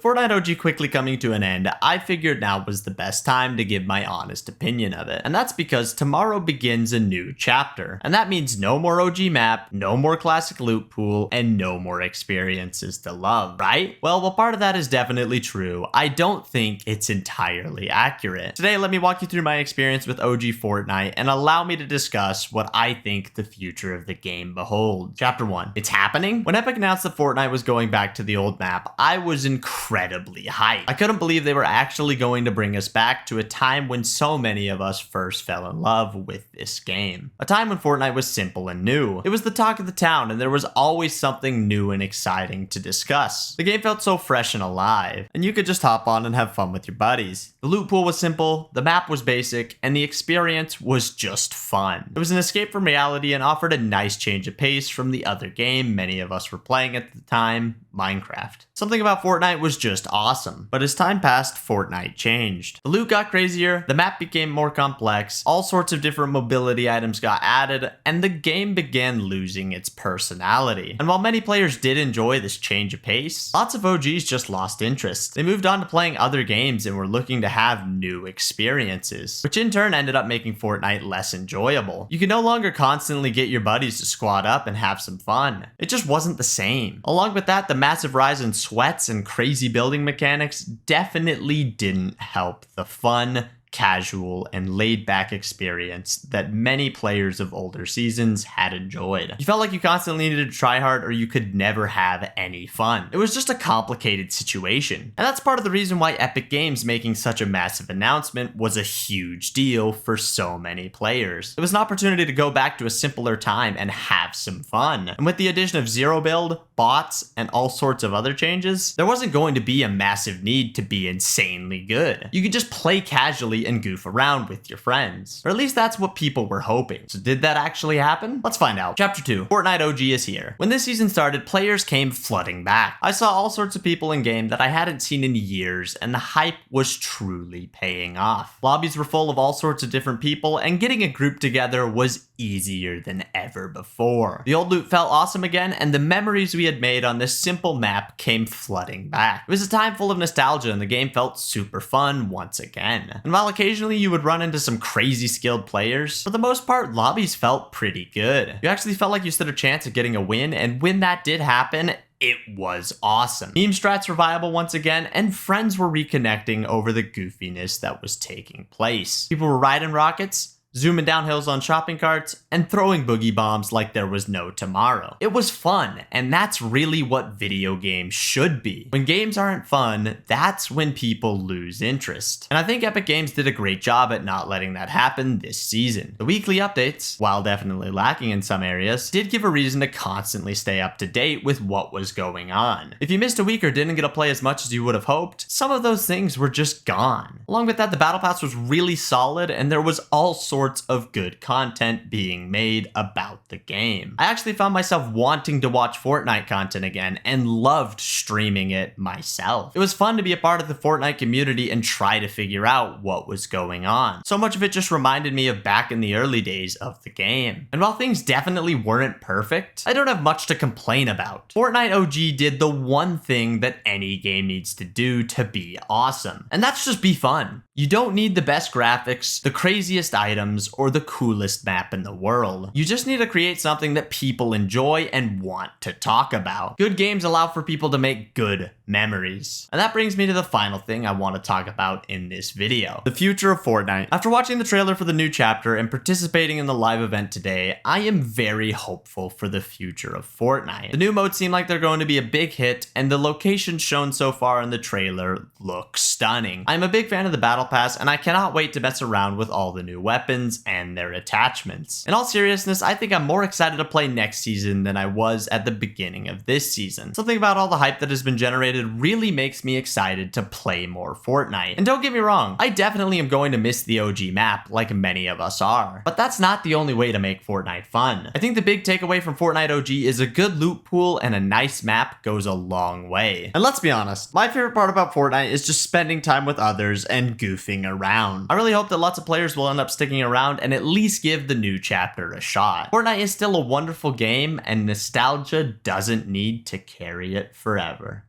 with Fortnite OG quickly coming to an end, I figured now was the best time to give my honest opinion of it. And that's because tomorrow begins a new chapter. And that means no more OG map, no more classic loot pool, and no more experiences to love, right? Well, part of that is definitely true. I don't think it's entirely accurate. Today, let me walk you through my experience with OG Fortnite and allow me to discuss what I think the future of the game beholds. Chapter 1. It's happening? When Epic announced that Fortnite was going back to the old map, I was incredibly hyped. I couldn't believe they were actually going to bring us back to a time when so many of us first fell in love with this game. A time when Fortnite was simple and new. It was the talk of the town, and there was always something new and exciting to discuss. The game felt so fresh and alive, and you could just hop on and have fun with your buddies. The loot pool was simple, the map was basic, and the experience was just fun. It was an escape from reality and offered a nice change of pace from the other game many of us were playing at the time, Minecraft. Something about Fortnite was just awesome, but as time passed, Fortnite changed. The loot got crazier, the map became more complex, all sorts of different mobility items got added, and the game began losing its personality. And while many players did enjoy this change of pace, lots of OGs just lost interest. They moved on to playing other games and were looking to have new experiences, which in turn ended up making Fortnite less enjoyable. You could no longer constantly get your buddies to squad up and have some fun. It just wasn't the same. Along with that, the massive rise in sweats and crazy building mechanics definitely didn't help the fun, casual, and laid-back experience that many players of older seasons had enjoyed. You felt like you constantly needed to try hard or you could never have any fun. It was just a complicated situation. And that's part of the reason why Epic Games making such a massive announcement was a huge deal for so many players. It was an opportunity to go back to a simpler time and have some fun. And with the addition of zero build, bots, and all sorts of other changes, there wasn't going to be a massive need to be insanely good. You could just play casually and goof around with your friends. Or at least that's what people were hoping. So did that actually happen? Let's find out. Chapter 2. Fortnite OG is here. When this season started, players came flooding back. I saw all sorts of people in game that I hadn't seen in years, and the hype was truly paying off. Lobbies were full of all sorts of different people, and getting a group together was easier than ever before. The old loot felt awesome again, and the memories we had made on this simple map came flooding back. It was a time full of nostalgia, and the game felt super fun once again. And while occasionally you would run into some crazy skilled players, for the most part, lobbies felt pretty good. You actually felt like you stood a chance at getting a win, and when that did happen, it was awesome. Meme strats were viable once again, and friends were reconnecting over the goofiness that was taking place. People were riding rockets, zooming down hills on shopping carts, and throwing boogie bombs like there was no tomorrow. It was fun, and that's really what video games should be. When games aren't fun, that's when people lose interest. And I think Epic Games did a great job at not letting that happen this season. The weekly updates, while definitely lacking in some areas, did give a reason to constantly stay up to date with what was going on. If you missed a week or didn't get to play as much as you would have hoped, some of those things were just gone. Along with that, the Battle Pass was really solid, and there was all sorts of good content being made about the game. I actually found myself wanting to watch Fortnite content again and loved streaming it myself. It was fun to be a part of the Fortnite community and try to figure out what was going on. So much of it just reminded me of back in the early days of the game. And while things definitely weren't perfect, I don't have much to complain about. Fortnite OG did the one thing that any game needs to do to be awesome, and that's just be fun. You don't need the best graphics, the craziest items, or the coolest map in the world. You just need to create something that people enjoy and want to talk about. Good games allow for people to make good memories. And that brings me to the final thing I want to talk about in this video: the future of Fortnite. After watching the trailer for the new chapter and participating in the live event today, I am very hopeful for the future of Fortnite. The new modes seem like they're going to be a big hit, and the locations shown so far in the trailer look stunning. I'm a big fan of the Battle Pass, and I cannot wait to mess around with all the new weapons and their attachments. In all seriousness, I think I'm more excited to play next season than I was at the beginning of this season. Something about all the hype that has been generated really makes me excited to play more Fortnite. And don't get me wrong, I definitely am going to miss the OG map like many of us are. But that's not the only way to make Fortnite fun. I think the big takeaway from Fortnite OG is a good loot pool and a nice map goes a long way. And let's be honest, my favorite part about Fortnite is just spending time with others and goofing around. I really hope that lots of players will end up sticking around and at least give the new chapter a shot. Fortnite is still a wonderful game, and nostalgia doesn't need to carry it forever.